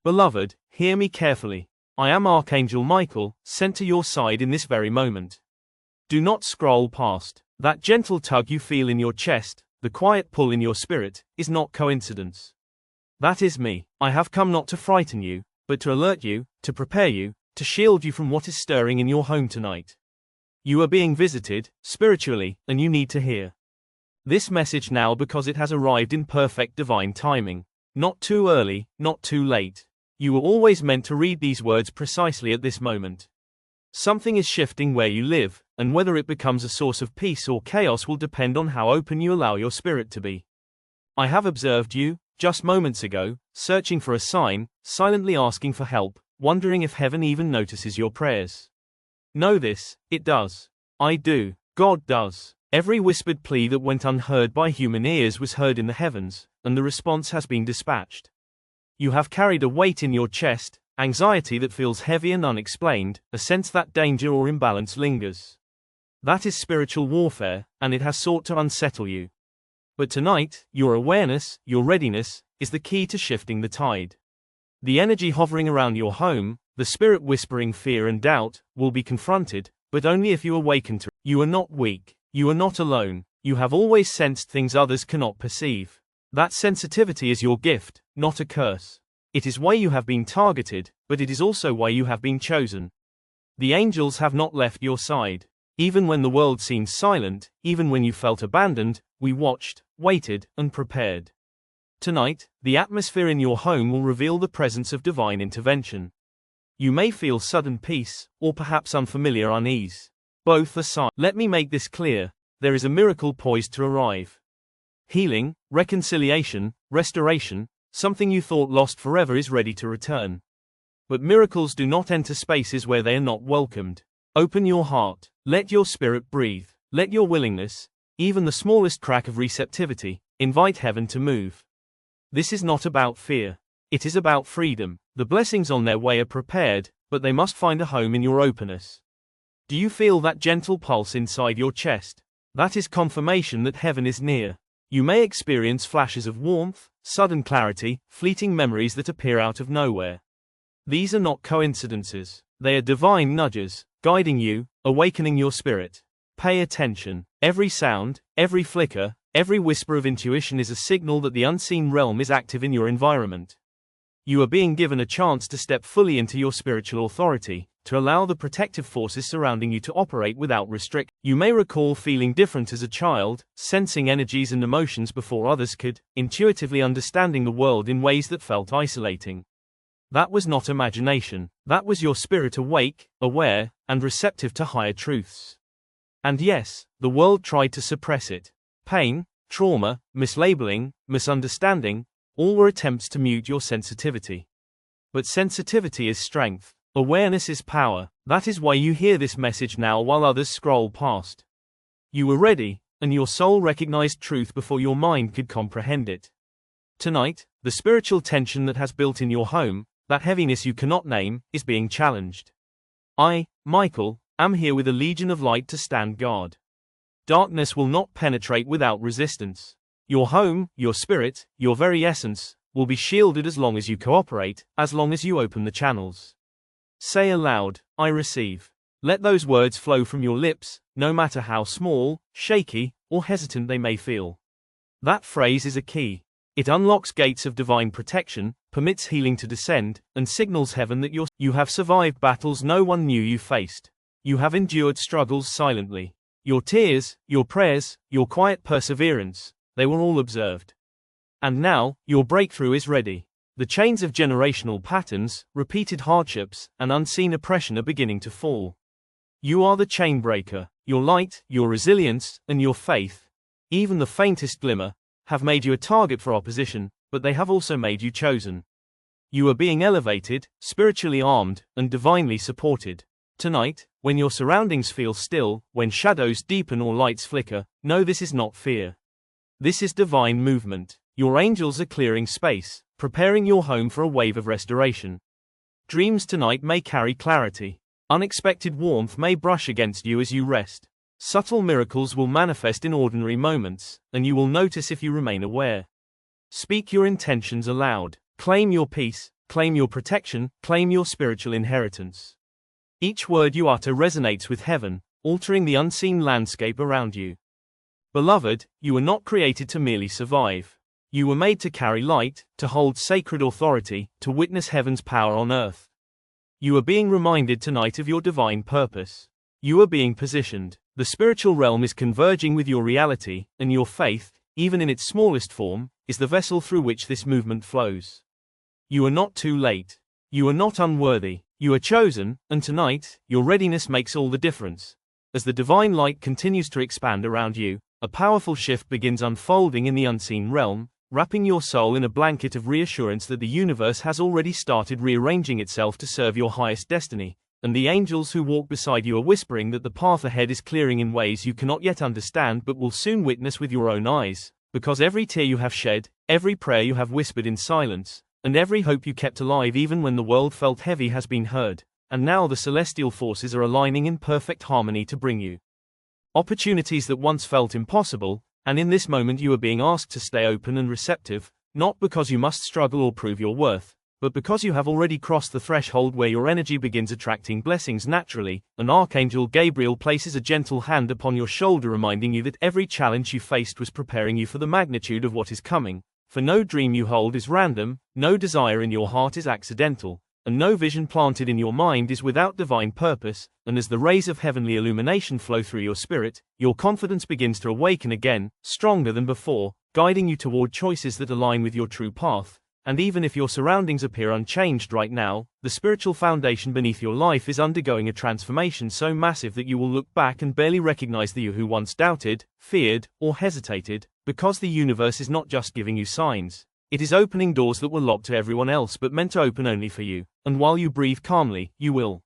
Beloved, hear me carefully. I am Archangel Michael, sent to your side in this very moment. Do not scroll past. That gentle tug you feel in your chest, the quiet pull in your spirit, is not coincidence. That is me. I have come not to frighten you, but to alert you, to prepare you, to shield you from what is stirring in your home tonight. You are being visited, spiritually, and you need to hear this message now because it has arrived in perfect divine timing. Not too early, not too late. You were always meant to read these words precisely at this moment. Something is shifting where you live, and whether it becomes a source of peace or chaos will depend on how open you allow your spirit to be. I have observed you, just moments ago, searching for a sign, silently asking for help, wondering if heaven even notices your prayers. Know this, it does. I do. God does. Every whispered plea that went unheard by human ears was heard in the heavens, and the response has been dispatched. You have carried a weight in your chest, anxiety that feels heavy and unexplained, a sense that danger or imbalance lingers. That is spiritual warfare, and it has sought to unsettle you. But tonight, your awareness, your readiness, is the key to shifting the tide. The energy hovering around your home, the spirit whispering fear and doubt, will be confronted, but only if you awaken to it. You are not weak. You are not alone. You have always sensed things others cannot perceive. That sensitivity is your gift, not a curse. It is why you have been targeted, but it is also why you have been chosen. The angels have not left your side. Even when the world seemed silent, even when you felt abandoned, we watched, waited, and prepared. Tonight, the atmosphere in your home will reveal the presence of divine intervention. You may feel sudden peace, or perhaps unfamiliar unease. Both are signs. Let me make this clear. There is a miracle poised to arrive. Healing, reconciliation, restoration, something you thought lost forever is ready to return. But miracles do not enter spaces where they are not welcomed. Open your heart. Let your spirit breathe. Let your willingness, even the smallest crack of receptivity, invite heaven to move. This is not about fear. It is about freedom. The blessings on their way are prepared, but they must find a home in your openness. Do you feel that gentle pulse inside your chest? That is confirmation that heaven is near. You may experience flashes of warmth, sudden clarity, fleeting memories that appear out of nowhere. These are not coincidences. They are divine nudges, guiding you, awakening your spirit. Pay attention. Every sound, every flicker, every whisper of intuition is a signal that the unseen realm is active in your environment. You are being given a chance to step fully into your spiritual authority, to allow the protective forces surrounding you to operate without restriction. You may recall feeling different as a child, sensing energies and emotions before others could, intuitively understanding the world in ways that felt isolating. That was not imagination. That was your spirit awake, aware, and receptive to higher truths. And yes, the world tried to suppress it. Pain, trauma, mislabeling, misunderstanding, all were attempts to mute your sensitivity. But sensitivity is strength. Awareness is power. That is why you hear this message now while others scroll past. You were ready, and your soul recognized truth before your mind could comprehend it. Tonight, the spiritual tension that has built in your home, that heaviness you cannot name, is being challenged. I, Michael, am here with a legion of light to stand guard. Darkness will not penetrate without resistance. Your home, your spirit, your very essence, will be shielded as long as you cooperate, as long as you open the channels. Say aloud, I receive. Let those words flow from your lips, no matter how small, shaky, or hesitant they may feel. That phrase is a key. It unlocks gates of divine protection, permits healing to descend, and signals heaven that you have survived battles no one knew you faced. You have endured struggles silently. Your tears, your prayers, your quiet perseverance, they were all observed. And now, your breakthrough is ready. The chains of generational patterns, repeated hardships, and unseen oppression are beginning to fall. You are the chain breaker. Your light, your resilience, and your faith, even the faintest glimmer, have made you a target for opposition, but they have also made you chosen. You are being elevated, spiritually armed, and divinely supported. Tonight, when your surroundings feel still, when shadows deepen or lights flicker, know this is not fear. This is divine movement. Your angels are clearing space, preparing your home for a wave of restoration. Dreams tonight may carry clarity. Unexpected warmth may brush against you as you rest. Subtle miracles will manifest in ordinary moments, and you will notice if you remain aware. Speak your intentions aloud. Claim your peace, claim your protection, claim your spiritual inheritance. Each word you utter resonates with heaven, altering the unseen landscape around you. Beloved, you were not created to merely survive. You were made to carry light, to hold sacred authority, to witness heaven's power on earth. You are being reminded tonight of your divine purpose. You are being positioned. The spiritual realm is converging with your reality, and your faith, even in its smallest form, is the vessel through which this movement flows. You are not too late. You are not unworthy. You are chosen, and tonight, your readiness makes all the difference. As the divine light continues to expand around you, a powerful shift begins unfolding in the unseen realm, wrapping your soul in a blanket of reassurance that the universe has already started rearranging itself to serve your highest destiny, and the angels who walk beside you are whispering that the path ahead is clearing in ways you cannot yet understand but will soon witness with your own eyes, because every tear you have shed, every prayer you have whispered in silence, and every hope you kept alive even when the world felt heavy has been heard, and now the celestial forces are aligning in perfect harmony to bring you opportunities that once felt impossible, and in this moment you are being asked to stay open and receptive, not because you must struggle or prove your worth, but because you have already crossed the threshold where your energy begins attracting blessings naturally. An Archangel Gabriel places a gentle hand upon your shoulder, reminding you that every challenge you faced was preparing you for the magnitude of what is coming, for no dream you hold is random, no desire in your heart is accidental, and no vision planted in your mind is without divine purpose, and as the rays of heavenly illumination flow through your spirit, your confidence begins to awaken again, stronger than before, guiding you toward choices that align with your true path. And even if your surroundings appear unchanged right now, the spiritual foundation beneath your life is undergoing a transformation so massive that you will look back and barely recognize the you who once doubted, feared, or hesitated, because the universe is not just giving you signs. It is opening doors that were locked to everyone else but meant to open only for you, and while you breathe calmly, you will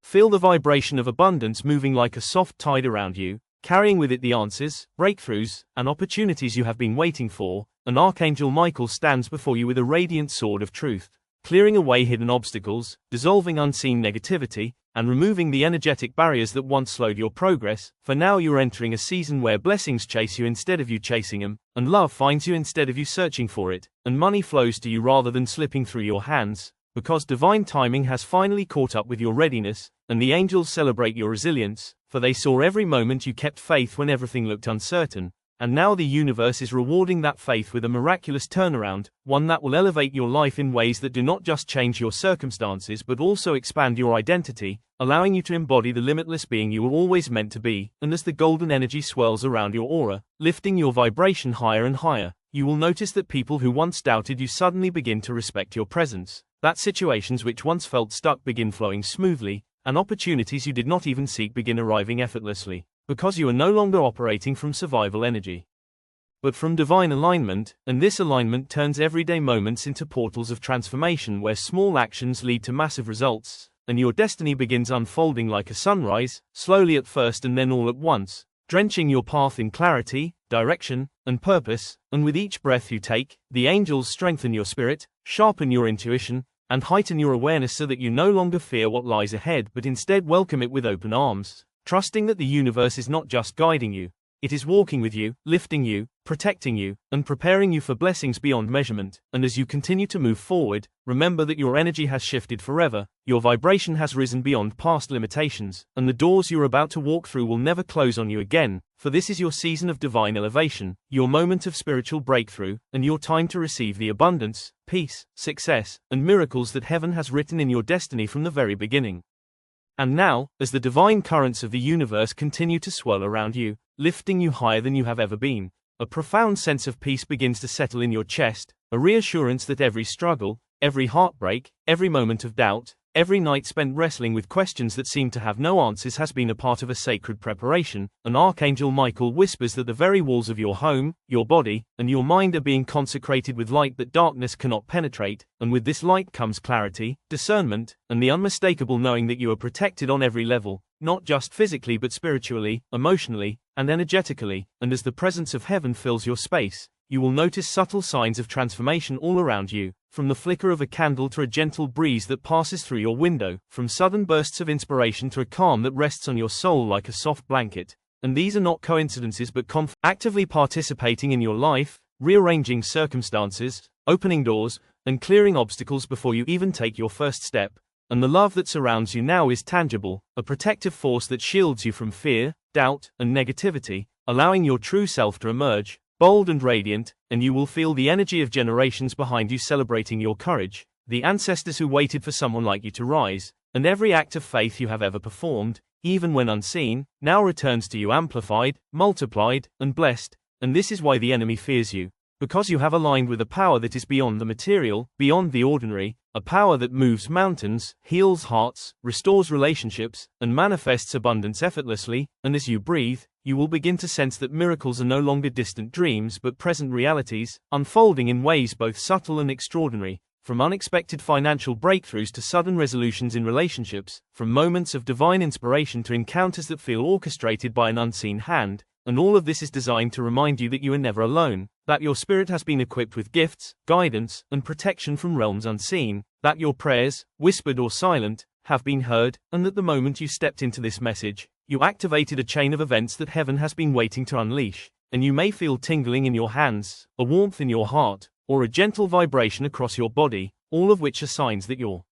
feel the vibration of abundance moving like a soft tide around you, carrying with it the answers, breakthroughs, and opportunities you have been waiting for. And Archangel Michael stands before you with a radiant sword of truth, clearing away hidden obstacles, dissolving unseen negativity, and removing the energetic barriers that once slowed your progress. For now you are entering a season where blessings chase you instead of you chasing them, and love finds you instead of you searching for it, and money flows to you rather than slipping through your hands, because divine timing has finally caught up with your readiness, and the angels celebrate your resilience, for they saw every moment you kept faith when everything looked uncertain. And now the universe is rewarding that faith with a miraculous turnaround, one that will elevate your life in ways that do not just change your circumstances but also expand your identity, allowing you to embody the limitless being you were always meant to be. And as the golden energy swirls around your aura, lifting your vibration higher and higher, you will notice that people who once doubted you suddenly begin to respect your presence, that situations which once felt stuck begin flowing smoothly, and opportunities you did not even seek begin arriving effortlessly. Because you are no longer operating from survival energy, but from divine alignment, and this alignment turns everyday moments into portals of transformation where small actions lead to massive results, and your destiny begins unfolding like a sunrise, slowly at first and then all at once, drenching your path in clarity, direction, and purpose. And with each breath you take, the angels strengthen your spirit, sharpen your intuition, and heighten your awareness so that you no longer fear what lies ahead but instead welcome it with open arms, trusting that the universe is not just guiding you, it is walking with you, lifting you, protecting you, and preparing you for blessings beyond measurement. And as you continue to move forward, remember that your energy has shifted forever, your vibration has risen beyond past limitations, and the doors you're about to walk through will never close on you again, for this is your season of divine elevation, your moment of spiritual breakthrough, and your time to receive the abundance, peace, success, and miracles that heaven has written in your destiny from the very beginning. And now, as the divine currents of the universe continue to swirl around you, lifting you higher than you have ever been, a profound sense of peace begins to settle in your chest, a reassurance that every struggle, every heartbreak, every moment of doubt, every night spent wrestling with questions that seem to have no answers has been a part of a sacred preparation. And Archangel Michael whispers that the very walls of your home, your body, and your mind are being consecrated with light that darkness cannot penetrate, and with this light comes clarity, discernment, and the unmistakable knowing that you are protected on every level, not just physically but spiritually, emotionally, and energetically. And as the presence of heaven fills your space, you will notice subtle signs of transformation all around you, from the flicker of a candle to a gentle breeze that passes through your window, from sudden bursts of inspiration to a calm that rests on your soul like a soft blanket. And these are not coincidences but actively participating in your life, rearranging circumstances, opening doors, and clearing obstacles before you even take your first step. And the love that surrounds you now is tangible, a protective force that shields you from fear, doubt, and negativity, allowing your true self to emerge, bold and radiant, and you will feel the energy of generations behind you celebrating your courage, the ancestors who waited for someone like you to rise, and every act of faith you have ever performed, even when unseen, now returns to you amplified, multiplied, and blessed. And this is why the enemy fears you. Because you have aligned with a power that is beyond the material, beyond the ordinary, a power that moves mountains, heals hearts, restores relationships, and manifests abundance effortlessly. And as you breathe, you will begin to sense that miracles are no longer distant dreams but present realities, unfolding in ways both subtle and extraordinary. From unexpected financial breakthroughs to sudden resolutions in relationships, from moments of divine inspiration to encounters that feel orchestrated by an unseen hand, and all of this is designed to remind you that you are never alone, that your spirit has been equipped with gifts, guidance, and protection from realms unseen, that your prayers, whispered or silent, have been heard, and that the moment you stepped into this message, you activated a chain of events that heaven has been waiting to unleash, and you may feel tingling in your hands, a warmth in your heart, or a gentle vibration across your body, all of which are signs that your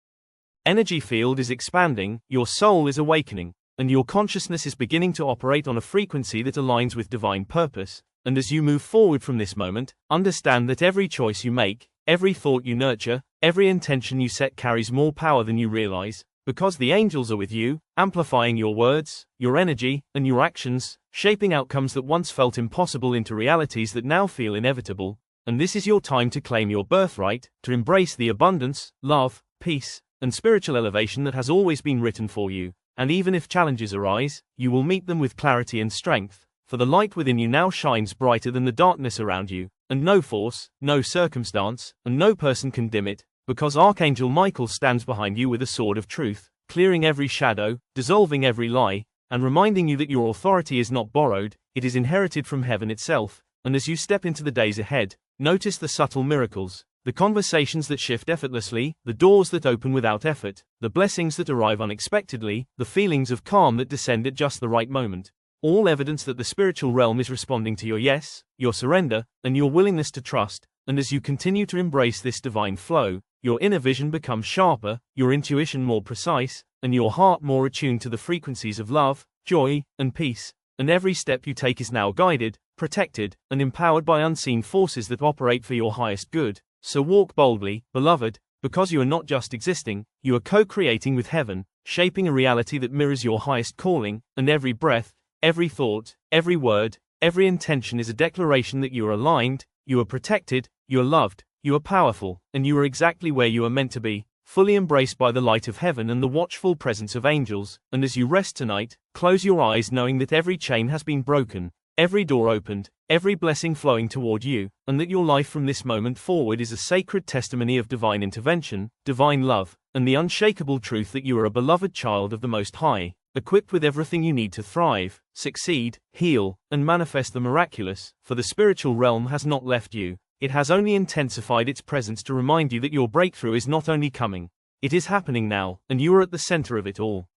energy field is expanding, your soul is awakening, and your consciousness is beginning to operate on a frequency that aligns with divine purpose. And as you move forward from this moment, understand that every choice you make, every thought you nurture, every intention you set carries more power than you realize, because the angels are with you, amplifying your words, your energy, and your actions, shaping outcomes that once felt impossible into realities that now feel inevitable. And this is your time to claim your birthright, to embrace the abundance, love, peace, and spiritual elevation that has always been written for you. And even if challenges arise, you will meet them with clarity and strength, for the light within you now shines brighter than the darkness around you, and no force, no circumstance, and no person can dim it, because Archangel Michael stands behind you with a sword of truth, clearing every shadow, dissolving every lie, and reminding you that your authority is not borrowed, it is inherited from heaven itself. And as you step into the days ahead, notice the subtle miracles, the conversations that shift effortlessly, the doors that open without effort, the blessings that arrive unexpectedly, the feelings of calm that descend at just the right moment. All evidence that the spiritual realm is responding to your yes, your surrender, and your willingness to trust. And as you continue to embrace this divine flow, your inner vision becomes sharper, your intuition more precise, and your heart more attuned to the frequencies of love, joy, and peace. And every step you take is now guided, protected, and empowered by unseen forces that operate for your highest good. So walk boldly, beloved, because you are not just existing, you are co-creating with heaven, shaping a reality that mirrors your highest calling. And every breath, every thought, every word, every intention is a declaration that you are aligned, you are protected, you are loved, you are powerful, and you are exactly where you are meant to be, fully embraced by the light of heaven and the watchful presence of angels. And as you rest tonight, close your eyes knowing that every chain has been broken, every door opened, every blessing flowing toward you, and that your life from this moment forward is a sacred testimony of divine intervention, divine love, and the unshakable truth that you are a beloved child of the Most High, equipped with everything you need to thrive, succeed, heal, and manifest the miraculous. For the spiritual realm has not left you, it has only intensified its presence to remind you that your breakthrough is not only coming, it is happening now, and you are at the center of it all.